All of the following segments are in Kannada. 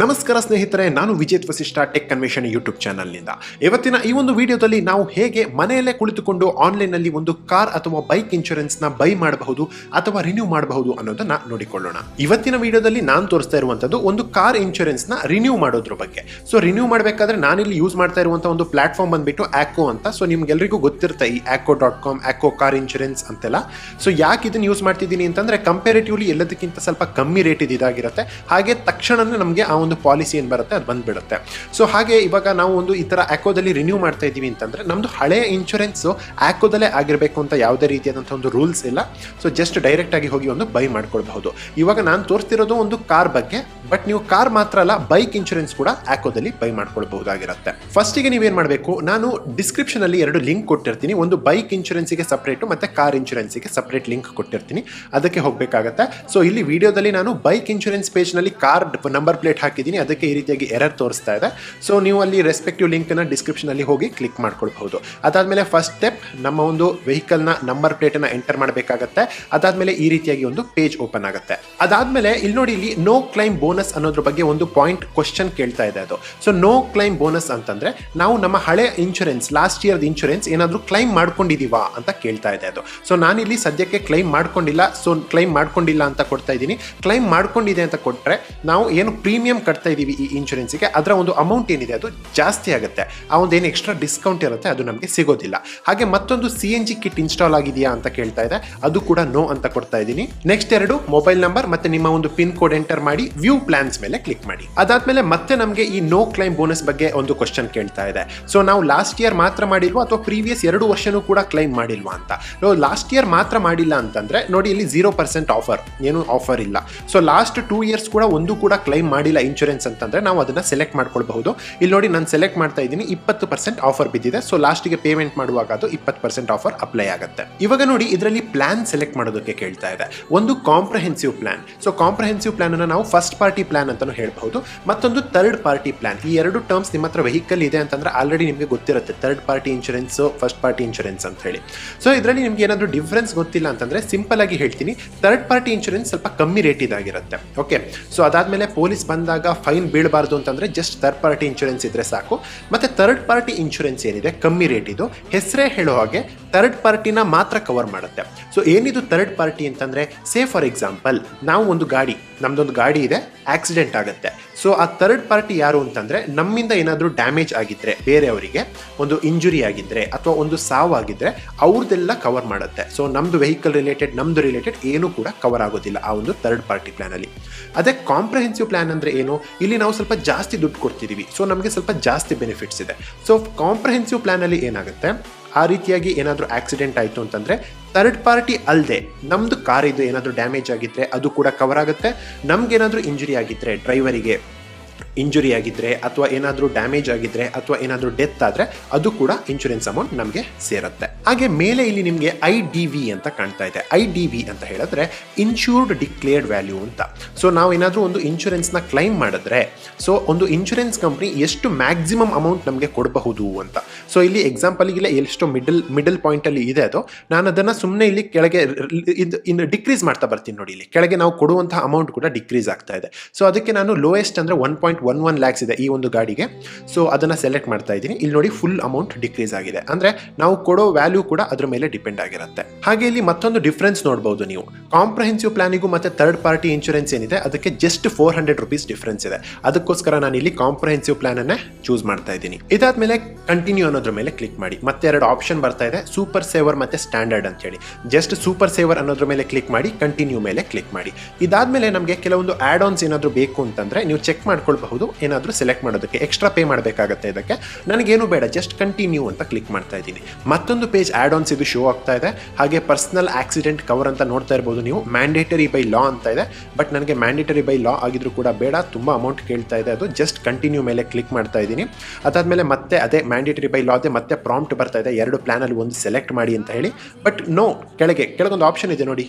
ನಮಸ್ಕಾರ ಸ್ನೇಹಿತರೆ, ನಾನು Vijeth Vasishta tech convention YouTube ಚಾನಲ್ನಿಂದ. ಇವತ್ತಿನ ಈ ಒಂದು ವಿಡಿಯೋದಲ್ಲಿ ನಾವು ಹೇಗೆ ಮನೆಯಲ್ಲೇ ಕುಳಿತುಕೊಂಡು ಆನ್ಲೈನ್ನಲ್ಲಿ ಒಂದು ಕಾರ್ ಅಥವಾ ಬೈಕ್ ಇನ್ಶೂರೆನ್ಸ್ನ ಬೈ ಮಾಡಬಹುದು ಅಥವಾ ರಿನ್ಯೂ ಮಾಡಬಹುದು ಅನ್ನೋದನ್ನ ನೋಡಿಕೊಳ್ಳೋಣ. ಇವತ್ತಿನ ವಿಡಿಯೋದಲ್ಲಿ ನಾನು ತೋರಿಸ್ತಾ ಇರುವಂತದ್ದು ಒಂದು ಕಾರ್ ಇನ್ಶೂರೆನ್ಸ್ನ ರಿನ್ಯೂ ಮಾಡೋದ್ರ ಬಗ್ಗೆ. ಸೊ ರಿನ್ಯೂ ಮಾಡಬೇಕಾದ್ರೆ ನಾನಿಲ್ಲಿ ಯೂಸ್ ಮಾಡ್ತಾ ಇರುವಂತ ಒಂದು ಪ್ಲಾಟ್ಫಾರ್ಮ್ ಬಂದ್ಬಿಟ್ಟು ಆಕೋ ಅಂತ. ಸೊ ನಿಮ್ಗೆಲ್ರಿಗೂ ಗೊತ್ತಿರುತ್ತೆ ಈ ACO.com, ಆಕೋ ಕಾರ್ ಇನ್ಶೂರೆನ್ಸ್ ಅಂತೆಲ್ಲ. ಸೊ ಯಾಕೆ ಇದನ್ನ ಯೂಸ್ ಮಾಡ್ತಿದ್ದೀನಿ ಅಂತಂದ್ರೆ ಕಂಪೇರಿಟಿವ್ಲಿ ಎಲ್ಲದಕ್ಕಿಂತ ಸ್ವಲ್ಪ ಕಮ್ಮಿ ರೇಟ್ ಇದಾಗಿರುತ್ತೆ. ಹಾಗೆ ತಕ್ಷಣನೇ ನಮಗೆ ಆ ಒಂದು ಪಾಲಿಸಿ ಏನು ಬರುತ್ತೆ ಅದು ಬಂದ್ಬಿಡುತ್ತೆ. ಸೊ ಹಾಗೆ ಇವಾಗ ನಾವು ಒಂದು ಈ ತರ ಆಕೋದಲ್ಲಿ ರಿನ್ಯೂ ಮಾಡ್ತಾ ಇದ್ದೀವಿ ಅಂತಂದ್ರೆ ನಮ್ದು ಹಳೆಯ ಇನ್ಶೂರೆನ್ಸ್ ಆಕೋದಲ್ಲೇ ಆಗಿರಬೇಕು ಅಂತ ಯಾವುದೇ ರೀತಿಯಾದಂತಹ ಒಂದು ರೂಲ್ಸ್ ಇಲ್ಲ. ಸೊ ಜಸ್ಟ್ ಡೈರೆಕ್ಟ್ ಆಗಿ ಹೋಗಿ ಒಂದು ಬೈ ಮಾಡ್ಕೊಳ್ಬಹುದು. ಇವಾಗ ನಾನು ತೋರಿಸ್ತಿರೋದು ಒಂದು ಕಾರ್ ಬಗ್ಗೆ, ಬಟ್ ನೀವು ಕಾರ್ ಮಾತ್ರ ಅಲ್ಲ ಬೈಕ್ ಇನ್ಶೂರೆನ್ಸ್ ಕೂಡ ಆಕೋದಲ್ಲಿ ಬೈ ಮಾಡ್ಕೊಳ್ಬಹುದಾಗಿರುತ್ತೆ. ಫಸ್ಟಿಗೆ ನೀವೇನ್ ಮಾಡಬೇಕು, ನಾನು ಡಿಸ್ಕ್ರಿಪ್ಷನ್ ಅಲ್ಲಿ 2 ಲಿಂಕ್ ಕೊಟ್ಟಿರ್ತೀನಿ. ಒಂದು ಬೈಕ್ ಇನ್ಶೂರೆನ್ಸ್ಗೆ ಸಪರೇಟ್ ಮತ್ತೆ ಕಾರ್ ಇನ್ಶೂರೆನ್ಸ್ಗೆ ಸಪರೇಟ್ ಲಿಂಕ್ ಕೊಟ್ಟಿರ್ತೀನಿ, ಅದಕ್ಕೆ ಹೋಗಬೇಕಾಗತ್ತೆ. ಸೊ ಇಲ್ಲಿ ವಿಡಿಯೋದಲ್ಲಿ ನಾನು ಬೈಕ್ ಇನ್ಶೂರೆನ್ಸ್ ಪೇಜ್ ನಲ್ಲಿ ಕಾರ್ ನಂಬರ್ ಪ್ಲೇಟ್ ಹಾಕಿದ್ದೀನಿ, ಅದಕ್ಕೆ ಈ ರೀತಿಯಾಗಿ ಎರರ್ ತೋರಿಸ್ತಾ ಇದೆ. ಸೊ ನೀವು ಅಲ್ಲಿ ರೆಸ್ಪೆಕ್ಟಿವ್ ಲಿಂಕ್ ನ ಡಿಸ್ಕ್ರಿಪ್ಷನ್ ಅಲ್ಲಿ ಹೋಗಿ ಕ್ಲಿಕ್ ಮಾಡ್ಕೊಳ್ಬಹುದು. ಅದಾದ್ಮೇಲೆ ಫಸ್ಟ್ ಸ್ಟೆಪ್ ನಮ್ಮ ಒಂದು ವೆಹಿಕಲ್ ನ ನಂಬರ್ ಪ್ಲೇಟ್ ಅನ್ನ ಎಂಟರ್ ಮಾಡಬೇಕಾಗತ್ತೆ. ಅದಾದ್ಮೇಲೆ ಈ ರೀತಿಯಾಗಿ ಒಂದು ಪೇಜ್ ಓಪನ್ ಆಗುತ್ತೆ. ಅದಾದ್ಮೇಲೆ ಇಲ್ಲಿ ನೋಡಿ, ಇಲ್ಲಿ ನೋ ಕ್ಲೈಮ್ ಬೋನಸ್ ಅನ್ನೋದ್ರ ಬಗ್ಗೆ ಒಂದು ಪಾಯಿಂಟ್ ಕ್ವಶನ್ ಕೇಳ್ತಾ ಇದೆ ಅದು. ಸೊ ನೋ ಕ್ಲೈಮ್ ಬೋನಸ್ ಅಂತಂದ್ರೆ ನಾವು ನಮ್ಮ ಹಳೆ ಇನ್ಶೂರೆನ್ಸ್ ಲಾಸ್ಟ್ ಇಯರ್ ಇನ್ಶೂರೆನ್ಸ್ ಏನಾದ್ರೂ ಕ್ಲೈಮ್ ಮಾಡ್ಕೊಂಡಿದೀವಾ ಅಂತ ಕೇಳ್ತಾ ಇದೆ ಅದು. ಸೊ ನಾನಿಲ್ಲಿ ಸದ್ಯಕ್ಕೆ ಕ್ಲೈಮ್ ಮಾಡ್ಕೊಂಡಿಲ್ಲ, ಸೊ ಕ್ಲೈಮ್ ಮಾಡ್ಕೊಂಡಿಲ್ಲ ಅಂತ ಕೊಡ್ತಾ ಇದ್ದೀನಿ. ಕ್ಲೈಮ್ ಮಾಡ್ಕೊಂಡಿದೆ ಅಂತ ಕೊಟ್ರೆ ನಾವು ಏನು ಪ್ರೀಮಿಯಂ ಕಟ್ತಾ ಇದೀವಿ ಈ ಇನ್ಶೂರೆನ್ಸ್ಗೆ, ಅದರ ಒಂದು ಅಮೌಂಟ್ ಏನಿದೆ ಅದು ಜಾಸ್ತಿ ಆಗುತ್ತೆ. ಆ ಒಂದು ಏನು ಎಕ್ಸ್ಟ್ರಾ ಡಿಸ್ಕೌಂಟ್ ಇರುತ್ತೆ ಅದು ನಮಗೆ ಸಿಗೋದಿಲ್ಲ. ಹಾಗೆ ಮತ್ತೊಂದು CNG ಕಿಟ್ ಇನ್ಸ್ಟಾಲ್ ಆಗಿದೆಯಾ ಅಂತ ಕೇಳ್ತಾ ಇದೆ, ಅದು ಕೂಡ ನೋ ಅಂತ ಕೊಡ್ತಾ ಇದ್ದೀನಿ. ನೆಕ್ಸ್ಟ್ 2 ಮೊಬೈಲ್ ನಂಬರ್ ಮತ್ತೆ ನಿಮ್ಮ ಒಂದು ಪಿನ್ ಕೋಡ್ ಎಂಟರ್ ಮಾಡಿ ವ್ಯೂ ಪ್ಲಾನ್ಸ್ ಮೇಲೆ ಕ್ಲಿಕ್ ಮಾಡಿ. ಅದಾದ್ಮೇಲೆ ಮತ್ತೆ ನಮಗೆ ಈ ನೋ ಕ್ಲೈಮ್ ಬೋನಸ್ ಬಗ್ಗೆ ಒಂದು ಕ್ವಶನ್ ಕೇಳ್ತಾ ಇದೆ. ಸೊ ನಾವು ಲಾಸ್ಟ್ ಇಯರ್ ಮಾತ್ರ ಮಾಡಿಲ್ವಾ ಅಥವಾ ಪ್ರೀವಿಯಸ್ 2 ವರ್ಷನೂ ಕೂಡ ಕ್ಲೈಮ್ ಮಾಡಿಲ್ವಾ ಅಂತ. ಲಾಸ್ಟ್ ಇಯರ್ ಮಾತ್ರ ಮಾಡಿಲ್ಲ ಅಂತಂದ್ರೆ ನೋಡಿ, ಇಲ್ಲಿ 0% ಆಫರ್, ಏನು ಆಫರ್ ಇಲ್ಲ. ಸೊ ಲಾಸ್ಟ್ 2 ಇಯರ್ಸ್ ಕೂಡ ಒಂದು ಕೂಡ ಕ್ಲೈಮ್ ಮಾಡಿಲ್ಲ ಇನ್ಶೂರೆನ್ಸ್ ಅಂತಂದ್ರೆ ನಾವು ಅದನ್ನ ಸೆಲೆಕ್ಟ್ ಮಾಡ್ಕೊಳ್ಬಹುದು. ಇಲ್ಲಿ ನೋಡಿ, ನಾನು ಸೆಲೆಕ್ಟ್ ಮಾಡ್ತಾ ಇದ್ದೀನಿ, 20% ಆಫರ್ ಬಿದ್ದಿದೆ. ಸೊ ಲಾಸ್ಟ್ಗೆ ಪೇಮೆಂಟ್ ಮಾಡುವಾಗ ಅದು 20% ಆಫರ್ ಅಪ್ಲೈ ಆಗುತ್ತೆ. ಇವಾಗ ನೋಡಿ, ಇದರಲ್ಲಿ ಪ್ಲಾನ್ ಸೆಲೆಕ್ಟ್ ಮಾಡೋದಕ್ಕೆ ಕೇಳ್ತಾ ಇದೆ. ಒಂದು comprehensive plan. So comprehensive plan ಅನ್ನು ನಾವು ಫಸ್ಟ್ ಪಾರ್ಟಿ ಪ್ಲಾನ್ ಅಂತಾನು ಹೇಳ್ಬಹುದು, ಮತ್ತೊಂದು ಥರ್ಡ್ ಪಾರ್ಟಿ ಪ್ಲಾನ್. ಈ 2 ಟರ್ಮ್ಸ್ ನಿಮ್ಮ ಹತ್ರ ವೆಹಿಕಲ್ ಇದೆ ಅಂತಂದ್ರೆ ಆಲ್ರೆಡಿ ನಿಮಗೆ ಗೊತ್ತಿರುತ್ತೆ, third party insurance, first party insurance ಅಂತ ಹೇಳಿ. ಸೊ ಇದರಲ್ಲಿ ನಿಮ್ಗೆ ಏನಾದರೂ ಡಿಫ್ರೆನ್ಸ್ ಗೊತ್ತಿಲ್ಲ ಅಂತಂದ್ರೆ ಸಿಂಪಲ್ ಆಗಿ ಹೇಳ್ತೀನಿ, ಥರ್ಡ್ ಪಾರ್ಟಿ ಇನ್ಶೂರೆನ್ಸ್ ಸ್ವಲ್ಪ ಕಮ್ಮಿ ರೇಟ್ ಇದಾಗಿರುತ್ತೆ. ಓಕೆ, ಸೊ ಅದಾದ್ಮೇಲೆ ಪೊಲೀಸ್ ಬಂದಾಗ ಫೈನ್ ಬೀಳಬಾರ್ದು ಅಂತಂದ್ರೆ ಜಸ್ಟ್ ಥರ್ಡ್ ಪಾರ್ಟಿ ಇನ್ಶೂರೆನ್ಸ್ ಇದ್ರೆ ಸಾಕು. ಮತ್ತೆ ಥರ್ಡ್ ಪಾರ್ಟಿ ಇನ್ಶೂರೆನ್ಸ್ ಏನಿದೆ ಕಮ್ಮಿ ರೇಟ್ ಇದು, ಹೆಸರೇ ಹೇಳೋ ಹಾಗೆ ಥರ್ಡ್ ಪಾರ್ಟಿನ ಮಾತ್ರ ಕವರ್ ಮಾಡುತ್ತೆ. ಸೊ ಏನಿದು ಥರ್ಡ್ ಪಾರ್ಟಿ ಅಂತಂದ್ರೆ, ಸೇ ಫಾರ್ ಎಕ್ಸಾಂಪಲ್ ನಾವು ಒಂದು ಗಾಡಿ, ನಮ್ದೊಂದು ಗಾಡಿ ಇದೆ, ಆಕ್ಸಿಡೆಂಟ್ ಆಗುತ್ತೆ. ಸೊ ಆ ಥರ್ಡ್ ಪಾರ್ಟಿ ಯಾರು ಅಂತಂದ್ರೆ ನಮ್ಮಿಂದ ಏನಾದರೂ ಡ್ಯಾಮೇಜ್ ಆಗಿದ್ರೆ, ಬೇರೆಯವರಿಗೆ ಒಂದು ಇಂಜುರಿ ಆಗಿದ್ರೆ ಅಥವಾ ಒಂದು ಸಾವಾಗಿದ್ರೆ ಅವ್ರದ್ದೆಲ್ಲ ಕವರ್ ಮಾಡುತ್ತೆ. ಸೊ ನಮ್ದು ವೆಹಿಕಲ್ ರಿಲೇಟೆಡ್, ನಮ್ದು ರಿಲೇಟೆಡ್ ಏನು ಕೂಡ ಕವರ್ ಆಗೋದಿಲ್ಲ ಆ ಒಂದು ಥರ್ಡ್ ಪಾರ್ಟಿ ಪ್ಲಾನ್ ಅಲ್ಲಿ. ಅದೇ ಕಾಂಪ್ರಹೆನ್ಸಿವ್ ಪ್ಲಾನ್ ಅಂದ್ರೆ ಏನು, ಇಲ್ಲಿ ನಾವು ಸ್ವಲ್ಪ ಜಾಸ್ತಿ ದುಡ್ಡು ಕೊಡ್ತಿದೀವಿ, ಸೊ ನಮಗೆ ಸ್ವಲ್ಪ ಜಾಸ್ತಿ ಬೆನಿಫಿಟ್ಸ್ ಇದೆ. ಸೊ ಕಾಂಪ್ರಹೆನ್ಸಿವ್ ಪ್ಲಾನ್ ಅಲ್ಲಿ ಏನಾಗುತ್ತೆ, ಆ ರೀತಿಯಾಗಿ ಏನಾದರೂ ಆಕ್ಸಿಡೆಂಟ್ ಆಯಿತು ಅಂತಂದರೆ ಥರ್ಡ್ ಪಾರ್ಟಿ ಅಲ್ಲದೆ ನಮ್ಮದು ಕಾರ್ ಇದು ಏನಾದರೂ ಡ್ಯಾಮೇಜ್ ಆಗಿದ್ದರೆ ಅದು ಕೂಡ ಕವರ್ ಆಗುತ್ತೆ. ನಮಗೇನಾದರೂ ಇಂಜುರಿ ಆಗಿದ್ದರೆ, ಡ್ರೈವರಿಗೆ ಇಂಜುರಿ ಆಗಿದ್ರೆ ಅಥವಾ ಏನಾದರೂ ಡ್ಯಾಮೇಜ್ ಆಗಿದ್ರೆ ಅಥವಾ ಏನಾದರೂ ಡೆತ್ ಆದರೆ ಅದು ಕೂಡ ಇನ್ಶೂರೆನ್ಸ್ ಅಮೌಂಟ್ ನಮಗೆ ಸೇರುತ್ತೆ. ಹಾಗೆ ಮೇಲೆ ಇಲ್ಲಿ ನಿಮಗೆ IDV ಅಂತ ಕಾಣ್ತಾ ಇದೆ. IDV ಅಂತ ಹೇಳಿದ್ರೆ ಇನ್ಶೂರ್ಡ್ ಡಿಕ್ಲೇರ್ಡ್ ವ್ಯಾಲ್ಯೂ ಅಂತ. ಸೊ ನಾವು ಏನಾದರೂ ಒಂದು ಇನ್ಶೂರೆನ್ಸ್ನ ಕ್ಲೈಮ್ ಮಾಡಿದ್ರೆ, ಸೊ ಒಂದು ಇನ್ಶೂರೆನ್ಸ್ ಕಂಪ್ನಿ ಎಷ್ಟು ಮ್ಯಾಕ್ಸಿಮಮ್ ಅಮೌಂಟ್ ನಮಗೆ ಕೊಡಬಹುದು ಅಂತ. ಸೊ ಇಲ್ಲಿ ಎಕ್ಸಾಂಪಲ್ಗಿಲ್ಲ ಎಷ್ಟೋ ಮಿಡಲ್ ಪಾಯಿಂಟಲ್ಲಿ ಇದೆ ಅದು, ನಾನು ಅದನ್ನು ಸುಮ್ಮನೆ ಇಲ್ಲಿ ಕೆಳಗೆ ಇನ್ನು ಡಿಕ್ರೀಸ್ ಮಾಡ್ತಾ ಬರ್ತೀನಿ ನೋಡಿ. ಇಲ್ಲಿ ಕೆಳಗೆ ನಾವು ಕೊಡುವಂತಹ ಅಮೌಂಟ್ ಕೂಡ ಡಿಕ್ರೀಸ್ ಆಗ್ತಾ ಇದೆ. ಸೊ ಅದಕ್ಕೆ ನಾನು ಲೋಯೆಸ್ಟ್ ಅಂದರೆ 1.11 ಲ್ಯಾಕ್ಸ್ ಇದೆ ಈ ಒಂದು ಗಾಡಿಗೆ. ಸೊ ಅದನ್ನು ಸೆಲೆಕ್ಟ್ ಮಾಡ್ತಾ ಇದ್ದೀನಿ. ಇಲ್ಲಿ ನೋಡಿ, ಫುಲ್ ಅಮೌಂಟ್ ಡಿಕ್ರೀಸ್ ಆಗಿದೆ, ಅಂದರೆ ನಾವು ಕೊಡೋ ವ್ಯಾಲ್ಯೂ ಕೂಡ ಅದ್ರ ಮೇಲೆ ಡಿಪೆಂಡ್ ಆಗಿರುತ್ತೆ. ಹಾಗೆ ಇಲ್ಲಿ ಮತ್ತೊಂದು ಡಿಫ್ರೆನ್ಸ್ ನೋಡಬಹುದು ನೀವು, ಕಾಂಪ್ರಹೆನ್ಸಿವ್ ಪ್ಲಾನಿಗೂ ಮತ್ತೆ ಥರ್ಡ್ ಪಾರ್ಟಿ ಇನ್ಶೂರೆನ್ಸ್ ಏನಿದೆ ಅದಕ್ಕೆ ಜಸ್ಟ್ 400 ರೂಪೀಸ್ ಡಿಫ್ರೆನ್ಸ್ ಇದೆ. ಅದಕ್ಕೋಸ್ಕರ ನಾನು ಇಲ್ಲಿ ಕಾಂಪ್ರಹೆನ್ಸಿವ್ ಪ್ಲಾನ್ ಅನ್ನೇ ಚೂಸ್ ಮಾಡ್ತಾ ಇದ್ದೀನಿ. ಇದಾದ್ಮೇಲೆ ಕಂಟಿನ್ಯೂ ಅನ್ನೋದ್ರ ಮೇಲೆ ಕ್ಲಿಕ್ ಮಾಡಿ. ಮತ್ತೆ 2 ಆಪ್ಷನ್ ಬರ್ತಾ ಇದೆ, ಸೂಪರ್ ಸೇವರ್ ಮತ್ತೆ ಸ್ಟ್ಯಾಂಡರ್ಡ್ ಅಂತ ಹೇಳಿ. ಜಸ್ಟ್ ಸೂಪರ್ ಸೇವರ್ ಅನ್ನೋದ್ರ ಮೇಲೆ ಕ್ಲಿಕ್ ಮಾಡಿ, ಕಂಟಿನ್ಯೂ ಮೇಲೆ ಕ್ಲಿಕ್ ಮಾಡಿ. ಇದಾದ್ಮೇಲೆ ನಮಗೆ ಕೆಲವೊಂದು ಆಡ್ ಆನ್ಸ್ ಏನಾದರೂ ಬೇಕು ಅಂತಂದ್ರೆ ನೀವು ಚೆಕ್ ಮಾಡ್ಕೊಳ್ಬಹುದು, ಏನಾದರೂ ಸೆಲೆಕ್ಟ್ ಮಾಡೋದಕ್ಕೆ ಎಕ್ಸ್ಟ್ರಾ ಪೇ ಮಾಡಬೇಕಾಗುತ್ತೆ. ಇದಕ್ಕೆ ನನಗೇನು ಬೇಡ, ಜಸ್ಟ್ ಕಂಟಿನ್ಯೂ ಅಂತ ಕ್ಲಿಕ್ ಮಾಡ್ತಾ ಇದ್ದೀನಿ. ಮತ್ತೊಂದು ಪೇಜ್ ಆಡ್ ಆನ್ಸ್ ಇದು ಶೋ ಆಗ್ತಾ ಇದೆ. ಹಾಗೆ ಪರ್ಸನಲ್ ಆಕ್ಸಿಡೆಂಟ್ ಕವರ್ ಅಂತ ನೋಡ್ತಾ ಇರಬಹುದು ನೀವು, ಮ್ಯಾಂಡೇಟರಿ ಬೈ ಲಾ ಅಂತ ಇದೆ. ಬಟ್ ನನಗೆ ಮ್ಯಾಂಡೇಟರಿ ಬೈ ಲಾ ಆಗಿದ್ರು ಕೂಡ ಬೇಡ, ತುಂಬಾ ಅಮೌಂಟ್ ಕೇಳ್ತಾ ಇದೆ ಅದು. ಜಸ್ಟ್ ಕಂಟಿನ್ಯೂ ಮೇಲೆ ಕ್ಲಿಕ್ ಮಾಡ್ತಾ ಇದ್ದೀನಿ. ಅದಾದ್ಮೇಲೆ ಮತ್ತೆ ಅದೇ ಮ್ಯಾಂಡೇಟರಿ ಬೈ ಲಾ ಮತ್ತೆ ಪ್ರಾಂಪ್ಟ್ ಬರ್ತಾ ಇದೆ, 2 ಪ್ಲಾನ್ ಅಲ್ಲಿ ಒಂದು ಸೆಲೆಕ್ಟ್ ಮಾಡಿ ಅಂತ ಹೇಳಿ. ಬಟ್ ನೋ, ಕೆಳಗೊಂದು ಆಪ್ಷನ್ ಇದೆ ನೋಡಿ,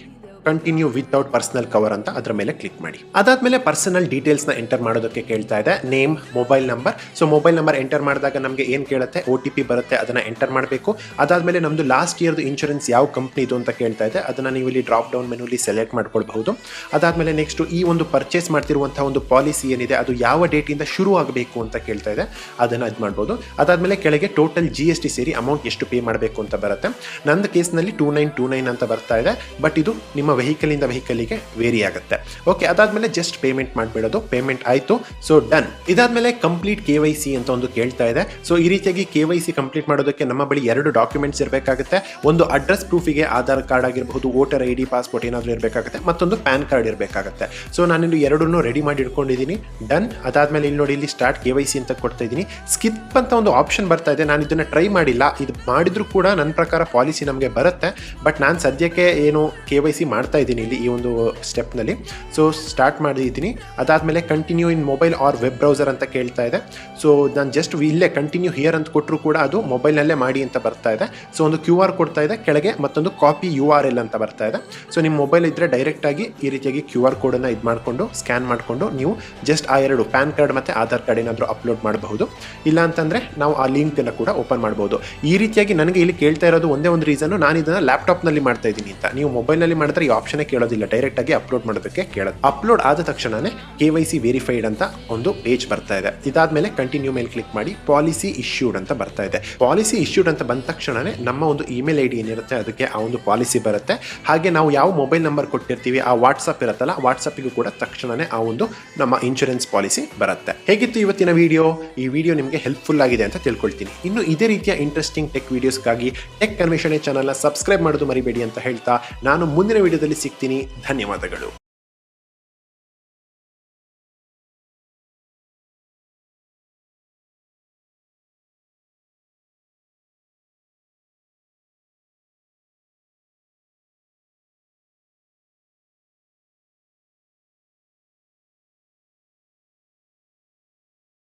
ಕಂಟಿನ್ಯೂ ವಿತೌಟ್ ಪರ್ಸನಲ್ ಕವರ್ ಅಂತ ಅದರ ಮೇಲೆ ಕ್ಲಿಕ್ ಮಾಡಿ. ಅದಾದ್ಮೇಲೆ ಪರ್ಸನಲ್ ಡೀಟೇಲ್ಸ್ ನ ಎಂಟರ್ ಮಾಡೋದಕ್ಕೆ ಕೇಳ್ತಾ ಇದೆ. Name, mobile number. So mobile number enter ಮಾಡಿದಾಗ ನಮಗೆ ಏನ್ ಕೇಳುತ್ತೆ, OTP ಬರುತ್ತೆ, ಅದನ್ನ ಎಂಟರ್ ಮಾಡಬೇಕು. ಅದಾದ್ಮೇಲೆ ನಮ್ದು ಲಾಸ್ಟ್ ಇಯರ್ದು ಇನ್ಶೂರೆನ್ಸ್ ಯಾವ ಕಂಪ್ನಿ ಇದು ಅಂತ ಕೇಳ್ತಾ ಇದೆ. ಅದನ್ನ ನೀವು ಇಲ್ಲಿ ಡ್ರಾಪ್ ಡೌನ್ ಮೆನುಲಿ ಸೆಲೆಕ್ಟ್ ಮಾಡ್ಕೊಳ್ಬಹುದು. ಅದಾದ್ಮೇಲೆ ನೆಕ್ಸ್ಟ್ ಈ ಒಂದು ಪರ್ಚೇಸ್ ಮಾಡ್ತಿರುವಂತಹ ಒಂದು ಪಾಲಿಸಿ ಏನಿದೆ ಅದು ಯಾವ ಡೇಟ್ ಇಂದ ಶುರು ಆಗಬೇಕು ಅಂತ ಕೇಳ್ತಾ ಇದೆ. ಅದನ್ನ ಇದು ಮಾಡಬಹುದು. ಅದಾದ್ಮೇಲೆ ಕೆಳಗೆ ಟೋಟಲ್ GST ಸೇರಿ ಅಮೌಂಟ್ ಎಷ್ಟು ಪೇ ಮಾಡಬೇಕು ಅಂತ ಬರುತ್ತೆ. ನನ್ನ ಕೇಸ್ನಲ್ಲಿ 2929 ಅಂತ ಬರ್ತಾ ಇದೆ, ಬಟ್ ಇದು ನಿಮ್ಮ ವೆಹಿಕಲ್ ಇಂದ ವೆಹಿಕಲ್ಗೆ ವೇರಿ ಆಗುತ್ತೆ. ಓಕೆ, ಅದಾದ್ಮೇಲೆ ಜಸ್ಟ್ ಪೇಮೆಂಟ್ ಮಾಡಿಬಿಡೋದು. ಪೇಮೆಂಟ್ ಆಯ್ತು, ಸೊ ಡನ್. ಇದಾದ್ಮೇಲೆ ಕಂಪ್ಲೀಟ್ KYC ಅಂತ ಒಂದು ಕೇಳ್ತಾ ಇದೆ. ಸೊ ಈ ರೀತಿಯಾಗಿ KYC ಕಂಪ್ಲೀಟ್ ಮಾಡೋದಕ್ಕೆ ನಮ್ಮ ಬಳಿ 2 ಡಾಕ್ಯುಮೆಂಟ್ಸ್ ಇರಬೇಕಾಗುತ್ತೆ. ಒಂದು ಅಡ್ರೆಸ್ ಪ್ರೂಫಿಗೆ ಆಧಾರ್ ಕಾರ್ಡ್ ಆಗಿರಬಹುದು, ವೋಟರ್ ID, ಪಾಸ್ಪೋರ್ಟ್ ಏನಾದರೂ ಇರಬೇಕಾಗುತ್ತೆ, ಮತ್ತೊಂದು ಪ್ಯಾನ್ ಕಾರ್ಡ್ ಇರಬೇಕಾಗುತ್ತೆ. ಸೊ ನಾನಿಲ್ಲಿ ಎರಡನ್ನೂ ರೆಡಿ ಮಾಡಿ ಇಟ್ಕೊಂಡಿದ್ದೀನಿ. ಡನ್. ಅದಾದ್ಮೇಲೆ ಇಲ್ಲಿ ನೋಡಿ, ಇಲ್ಲಿ ಸ್ಟಾರ್ಟ್ KYC ಅಂತ ಕೊಡ್ತಾ ಇದ್ದೀನಿ. ಸ್ಕಿಪ್ ಅಂತ ಒಂದು ಆಪ್ಷನ್ ಬರ್ತಾ ಇದೆ. ನಾನು ಇದನ್ನ ಟ್ರೈ ಮಾಡಿಲ್ಲ. ಇದು ಮಾಡಿದ್ರು ಕೂಡ ನನ್ನ ಪ್ರಕಾರ ಪಾಲಿಸಿ ನಮಗೆ ಬರುತ್ತೆ, ಬಟ್ ನಾನು ಸದ್ಯಕ್ಕೆ ಏನು KYC ಮಾಡ್ತಾ ಇದ್ದೀನಿ ಇಲ್ಲಿ ಈ ಒಂದು ಸ್ಟೆಪ್ನಲ್ಲಿ. ಸೊ ಸ್ಟಾರ್ಟ್ ಮಾಡಿದ್ದೀನಿ. ಅದಾದ್ಮೇಲೆ continue in mobile R web browser ಅಂತ ಕೇಳ್ತಾ ಇದೆ. ಸೊ ನಾನು ಜಸ್ಟ್ ಇಲ್ಲೇ ಕಂಟಿನ್ಯೂ ಹಿಯರ್ ಅಂತ ಕೊಟ್ಟರು ಕೂಡ ಅದು ಮೊಬೈಲ್ನಲ್ಲೇ ಮಾಡಿ ಅಂತ ಬರ್ತಾ ಇದೆ. ಸೊ ಒಂದು QR ಕೊಡ್ತಾ ಇದೆ ಕೆಳಗೆ, ಮತ್ತೊಂದು ಕಾಪಿ URL ಅಂತ ಬರ್ತಾ ಇದೆ. ಸೊ ನಿಮ್ಮ ಮೊಬೈಲ್ ಇದ್ದರೆ ಡೈರೆಕ್ಟ್ ಆಗಿ ಈ ರೀತಿಯಾಗಿ QR ಕೋಡನ್ನು ಇದು ಮಾಡಿಕೊಂಡು ಸ್ಕ್ಯಾನ್ ಮಾಡಿಕೊಂಡು ನೀವು ಜಸ್ಟ್ ಆ 2 ಪ್ಯಾನ್ ಕಾರ್ಡ್ ಮತ್ತು ಆಧಾರ್ ಕಾರ್ಡ್ ಏನಾದರೂ ಅಪ್ಲೋಡ್ ಮಾಡಬಹುದು. ಇಲ್ಲ ಅಂತಂದರೆ ನಾವು ಆ ಲಿಂಕನ್ನು ಕೂಡ ಓಪನ್ ಮಾಡಬಹುದು. ಈ ರೀತಿಯಾಗಿ ನನಗೆ ಇಲ್ಲಿ ಕೇಳ್ತಾ ಇರೋದು ಒಂದೇ ಒಂದು ರೀಸನ್ನು, ನಾನು ಇದನ್ನು ಲ್ಯಾಪ್ಟಾಪ್ನಲ್ಲಿ ಮಾಡ್ತಾ ಇದ್ದೀನಿ ಅಂತ. ನೀವು ಮೊಬೈಲ್ನಲ್ಲಿ ಮಾಡಿದ್ರೆ ಈ ಆಪ್ಷನ್ನೇ ಕೇಳೋದಿಲ್ಲ, ಡೈರೆಕ್ಟಾಗಿ ಅಪ್ಲೋಡ್ ಮಾಡೋದಕ್ಕೆ ಕೇಳೋದು. ಅಪ್ಲೋಡ್ ಆದ ತಕ್ಷಣವೇ KYC ವೆರಿಫೈಡ್ ಅಂತ ಒಂದು ಪೇಜ್ ಬರ್ತಾ ಇದೆ. ಇದಾದ್ಮೇಲೆ ಕಂಟಿನ್ಯೂ ಮೇಲೆ ಕ್ಲಿಕ್ ಮಾಡಿ ಪಾಲಿಸಿ ಇಶ್ಯೂಡ್ ಅಂತ ಬರ್ತಾ ಇದೆ. ಪಾಲಿಸಿ ಇಶ್ಯೂಡ್ ಅಂತ ಬಂದ ತಕ್ಷಣವೇ ನಮ್ಮ ಒಂದು ಇಮೇಲ್ ID ಏನಿರುತ್ತೆ ಅದಕ್ಕೆ ಆ ಒಂದು ಪಾಲಿಸಿ ಬರುತ್ತೆ. ಹಾಗೆ ನಾವು ಯಾವ ಮೊಬೈಲ್ ನಂಬರ್ ಕೊಟ್ಟಿರ್ತೀವಿ ಆ ವಾಟ್ಸಪ್ ಇರುತ್ತಲ್ಲ, ವಾಟ್ಸಪ್ಪಿಗೂ ಕೂಡ ತಕ್ಷಣವೇ ಆ ಒಂದು ನಮ್ಮ ಇನ್ಶೂರೆನ್ಸ್ ಪಾಲಿಸಿ ಬರುತ್ತೆ. ಹೇಗಿತ್ತು ಇವತ್ತಿನ ವಿಡಿಯೋ? ಈ ವಿಡಿಯೋ ನಿಮಗೆ ಹೆಲ್ಪ್ಫುಲ್ ಆಗಿದೆ ಅಂತ ತಿಳ್ಕೊಳ್ತೀನಿ. ಇನ್ನು ಇದೇ ರೀತಿಯ ಇಂಟ್ರೆಸ್ಟಿಂಗ್ ಟೆಕ್ ವಿಡಿಯೋಸ್ಗಾಗಿ ಟೆಕ್ ಅನ್ವೇಷಣೆ ಚಾನಲ್ನ ಸಬ್ಸ್ಕ್ರೈಬ್ ಮಾಡೋದು ಮರಿಬೇಡಿ ಅಂತ ಹೇಳ್ತಾ ನಾನು ಮುಂದಿನ ವಿಡಿಯೋದಲ್ಲಿ ಸಿಗ್ತೀನಿ. ಧನ್ಯವಾದಗಳು.